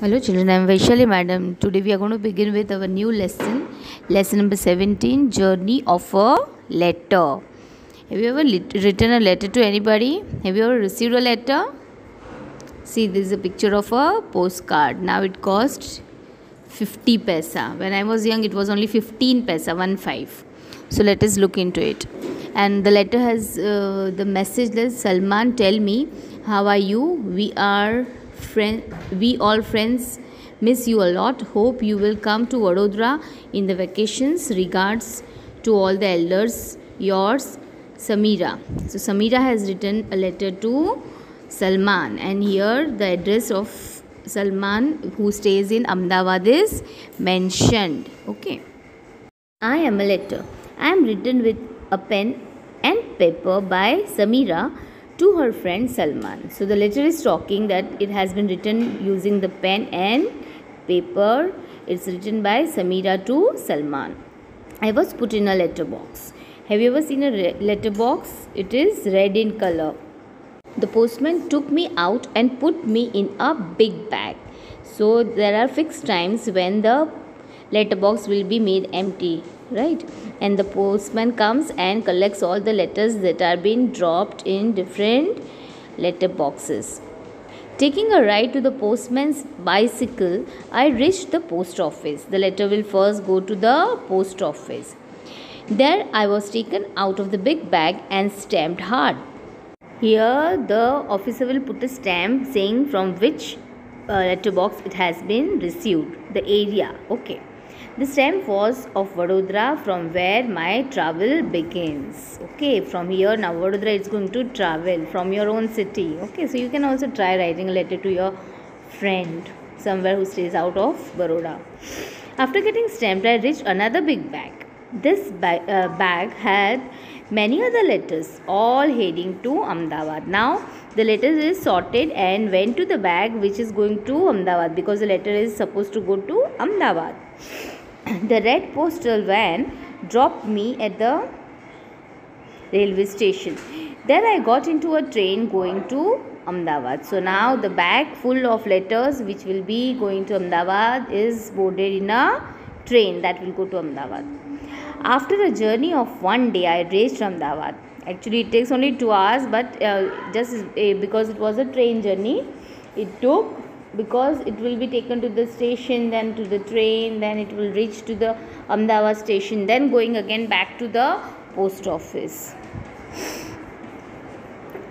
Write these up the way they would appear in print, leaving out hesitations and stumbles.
Hello children, I am Vaishali madam. Today we are going to begin with our new lesson. Lesson number 17, Journey of a Letter. Have you ever written a letter to anybody? Have you ever received a letter? See, this is a picture of a postcard. Now it costs 50 paisa. When I was young, it was only 15 paisa, 1/5. So let us look into it. And the letter has the message that Salman, tell me, how are you? We all friends miss you a lot. Hope you will come to Vadodara in the vacations. Regards to all the elders. Yours, Samira. So Samira has written a letter to Salman, and here the address of Salman, who stays in Ahmedabad, is mentioned. Okay. I am a letter. I am written with a pen and paper by Samira to her friend Salman. So the letter is talking that it has been written using the pen and paper. It's written by Samira to Salman. I was put in a letter box. Have you ever seen a letter box? It is red in color. The postman took me out and put me in a big bag. So there are fixed times when the letter box will be made empty, right? And the postman comes and collects all the letters that are being dropped in different letter boxes. Taking a ride to the postman's bicycle, I reached the post office. The letter will first go to the post office. There I was taken out of the big bag and stamped hard. Here the officer will put a stamp saying from which letter box it has been received, the area. Okay. The stamp was of Vadodara, from where my travel begins. Okay, from here now Vadodara is going to travel from your own city. Okay, so you can also try writing a letter to your friend somewhere who stays out of Baroda. After getting stamped, I reached another big bag. This bag had many other letters, all heading to Ahmedabad. Now the letters is sorted and went to the bag which is going to Ahmedabad, because the letter is supposed to go to Ahmedabad. The red postal van dropped me at the railway station. There I got into a train going to Ahmedabad. So now the bag full of letters which will be going to Ahmedabad is boarded in a train that will go to Ahmedabad. After a journey of one day, I reached Ahmedabad. Actually, it takes only 2 hours, but just because it was a train journey, it took, because it will be taken to the station, then to the train, then it will reach to the Ahmedabad station, then going again back to the post office.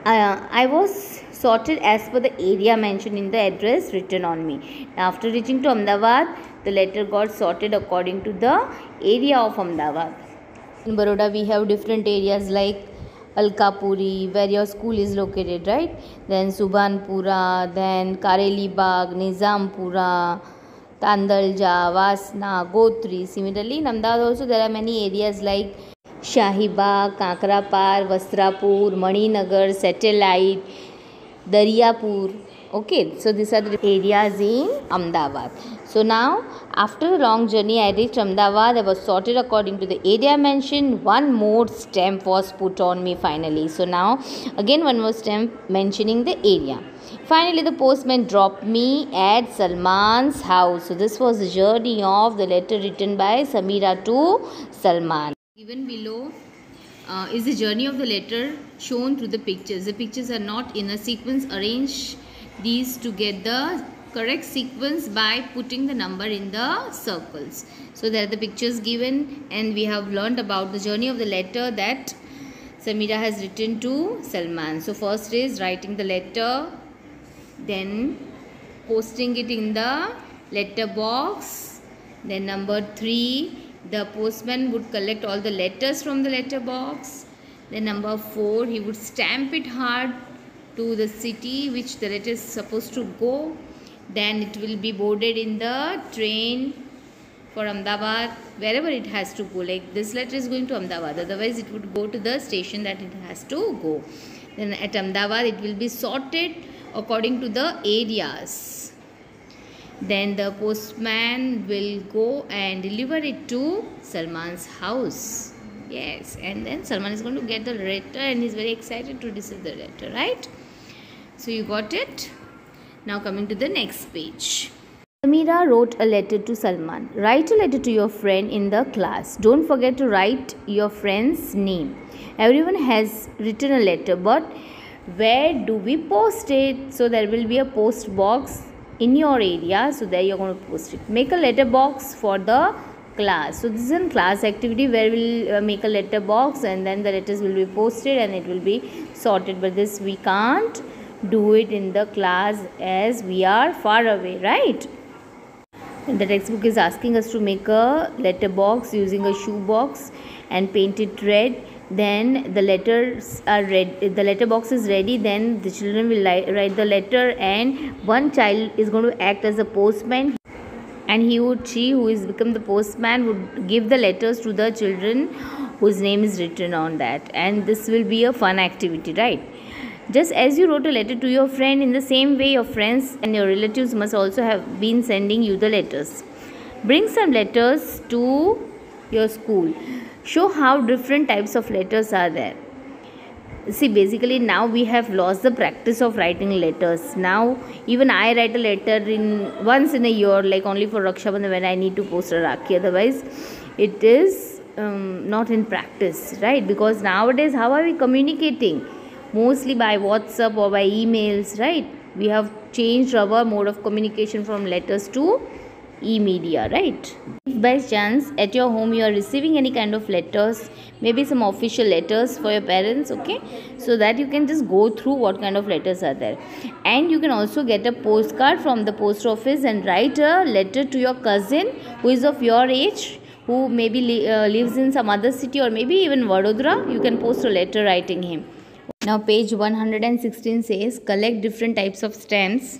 I was sorted as per the area mentioned in the address written on me. After reaching to Ahmedabad, the letter got sorted according to the area of Ahmedabad. In Baroda, we have different areas like Alkapuri, where your school is located, right? Then Subhanpura, then Kareli Bagh, Nizampura, Tandalja, Vasna, Gotri. Similarly, in Ahmedabad also there are many areas like Shahibagh, Kakrapar, Vastrapur, Maninagar, Satellite, Daryapur. Okay, so these are the areas in Ahmedabad. So now, after a long journey, I reached Ahmedabad. I was sorted according to the area mentioned. One more stamp was put on me finally. So now, again one more stamp mentioning the area. Finally, the postman dropped me at Salman's house. So this was the journey of the letter written by Samira to Salman. Given below is the journey of the letter shown through the pictures. The pictures are not in a sequence. Arrange these to get the correct sequence by putting the number in the circles. So there are the pictures given, and we have learned about the journey of the letter that Samira has written to Salman. So first is writing the letter, then posting it in the letter box. Then number 3, the postman would collect all the letters from the letter box. Then number 4, he would stamp it hard to the city which the letter is supposed to go. Then it will be boarded in the train for Ahmedabad, wherever it has to go. Like this letter is going to Ahmedabad, otherwise it would go to the station that it has to go. Then at Ahmedabad it will be sorted according to the areas. Then the postman will go and deliver it to Salman's house. Yes, and then Salman is going to get the letter and he's very excited to receive the letter, right? So you got it. Now coming to the next page. Samira wrote a letter to Salman. Write a letter to your friend in the class. Don't forget to write your friend's name. Everyone has written a letter, but where do we post it? So there will be a post box in your area. So there you're going to post it. Make a letter box for the class. So this is a class activity where we'll make a letter box and then the letters will be posted and it will be sorted. But this we can't do it in the class as we are far away, right? And the textbook is asking us to make a letter box using a shoe box and paint it red. Then the letters are ready, the letter box is ready. Then the children will write the letter, and one child is going to act as a postman, and she who is become the postman would give the letters to the children whose name is written on that. And this will be a fun activity, right? Just as you wrote a letter to your friend, in the same way your friends and your relatives must also have been sending you the letters. Bring some letters to your school. Show how different types of letters are there. See, basically now we have lost the practice of writing letters. Now even I write a letter in once in a year, like only for Raksha Bandhan when I need to post a Rakhi. Otherwise it is not in practice, right? Because nowadays how are we communicating? Mostly by WhatsApp or by emails, right? We have changed our mode of communication from letters to e-media, right? If by chance at your home you are receiving any kind of letters, maybe some official letters for your parents, okay, so that you can just go through what kind of letters are there. And you can also get a postcard from the post office and write a letter to your cousin who is of your age, who maybe lives in some other city or maybe even Vadodara. You can post a letter writing him. Now page 116 says collect different types of stamps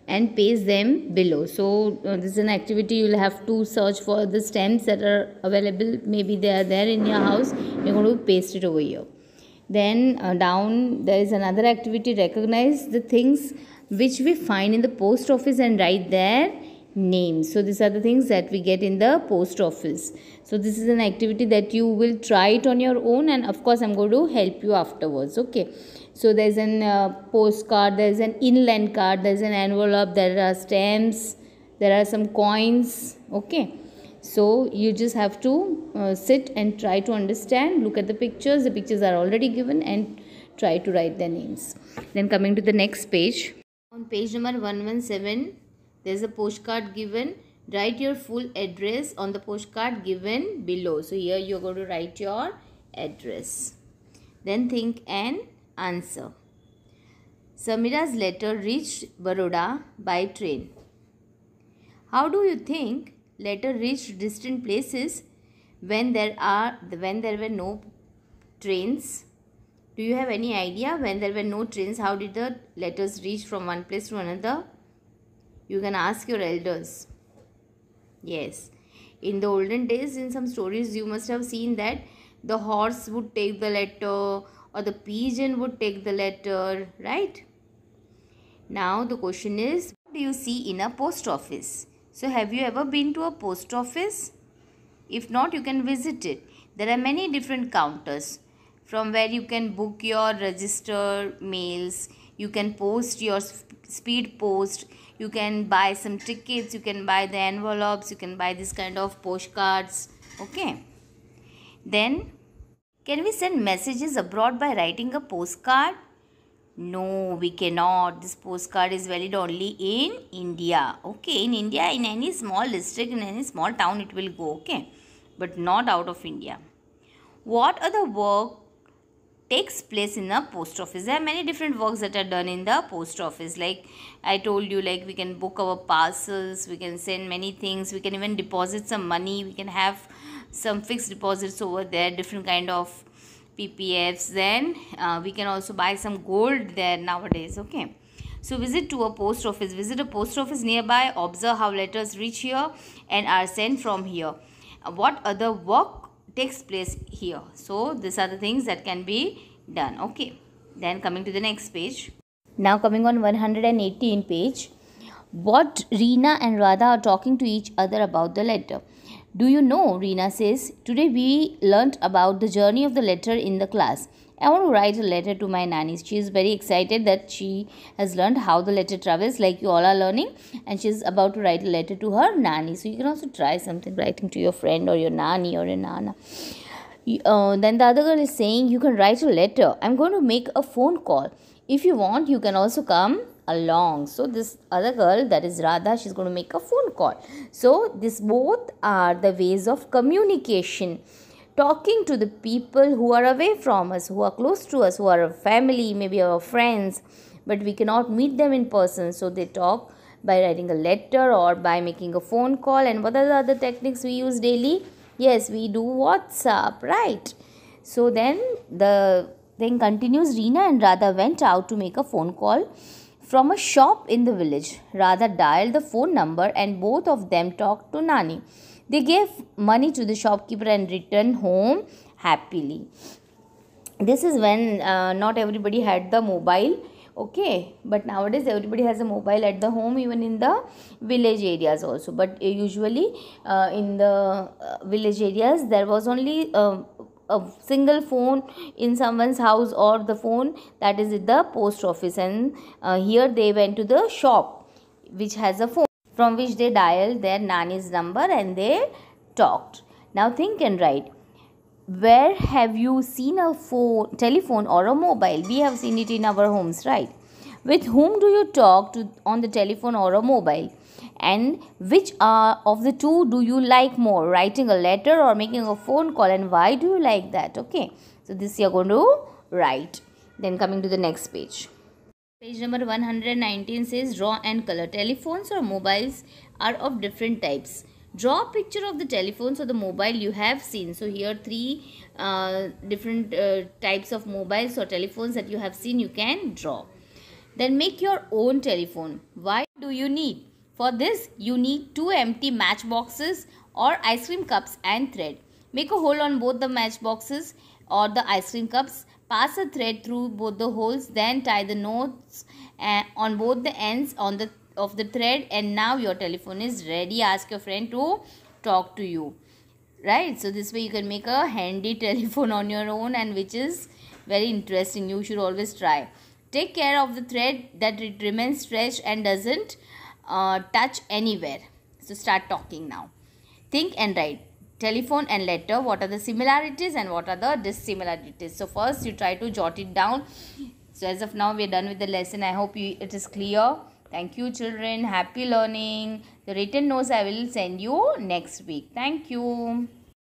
and paste them below. So this is an activity. You will have to search for the stamps that are available. Maybe they are there in your house. You're going to paste it over here. Then down there is another activity. Recognize the things which we find in the post office and write their names. So these are the things that we get in the post office. So this is an activity that you will try it on your own, and of course I'm going to help you afterwards, okay? So there's an postcard, there's an inland card, there's an envelope, there are stamps, there are some coins, okay? So you just have to sit and try to understand, look at the pictures are already given, and try to write their names. Then coming to the next page, on page number 117, there's a postcard given. Write your full address on the postcard given below. So here you're going to write your address. Then think and answer. Samira's letter reached Baroda by train. How do you think letter reached distant places when there were no trains? Do you have any idea when there were no trains, how did the letters reach from one place to another? You can ask your elders. Yes, in the olden days, in some stories you must have seen that the horse would take the letter or the pigeon would take the letter, right? Now the question is, what do you see in a post office? So have you ever been to a post office? If not, you can visit it. There are many different counters from where you can book your register mails, you can post your speed post, you can buy some tickets, you can buy the envelopes, you can buy this kind of postcards, okay? Then, can we send messages abroad by writing a postcard? No, we cannot. This postcard is valid only in India, okay? In India, in any small district, in any small town, it will go, okay? But not out of India. What other work takes place in a post office? There are many different works that are done in the post office. Like I told you, like we can book our parcels, we can send many things, we can even deposit some money, we can have some fixed deposits over there, different kind of PPFs. Then we can also buy some gold there nowadays, okay? So visit a post office nearby, observe how letters reach here and are sent from here. What other work takes place here? So these are the things that can be done, okay? Then coming to the next page. Now coming on 118 page. What Reena and Radha are talking to each other about the letter. Do you know, Reena says, today we learnt about the journey of the letter in the class. I want to write a letter to my nanny. She is very excited that she has learned how the letter travels, like you all are learning, and she's about to write a letter to her nanny. So you can also try something, writing to your friend or your nanny or your nana. Then the other girl is saying, you can write a letter. I'm going to make a phone call. If you want, you can also come along. So this other girl, that is Radha, she's going to make a phone call. So this both are the ways of communication. Talking to the people who are away from us, who are close to us, who are our family, maybe our friends, but we cannot meet them in person. So they talk by writing a letter or by making a phone call. And what are the other techniques we use daily? Yes, we do WhatsApp, right? So then continues, Reena and Radha went out to make a phone call from a shop in the village. Radha dialed the phone number and both of them talked to Nani. They gave money to the shopkeeper and returned home happily. This is when not everybody had the mobile. Okay, but nowadays everybody has a mobile at the home, even in the village areas also. But usually in the village areas there was only a single phone in someone's house, or the phone that is at the post office, and here they went to the shop which has a phone, from which they dialed their nanny's number and they talked. Now think and write. Where have you seen a telephone or a mobile? We have seen it in our homes, right? With whom do you talk to on the telephone or a mobile? And which of the two do you like more? Writing a letter or making a phone call? And why do you like that? Okay. So this you are going to write. Then coming to the next page. Page number 119 says draw and color. Telephones or mobiles are of different types. Draw a picture of the telephones or the mobile you have seen. So here three different types of mobiles or telephones that you have seen, you can draw. Then make your own telephone. Why do you need? For this you need 2 empty matchboxes or ice cream cups and thread. Make a hole on both the matchboxes or the ice cream cups. Pass a thread through both the holes. Then tie the knots on both the ends of the thread, and now your telephone is ready. Ask your friend to talk to you, right? So this way you can make a handy telephone on your own, and which is very interesting. You should always try. Take care of the thread that it remains stretched and doesn't touch anywhere. So start talking now. Think and write. Telephone and letter, what are the similarities and what are the dissimilarities? So first you try to jot it down. So as of now we are done with the lesson. I hope it is clear. Thank you children. Happy learning. The written notes I will send you next week. Thank you.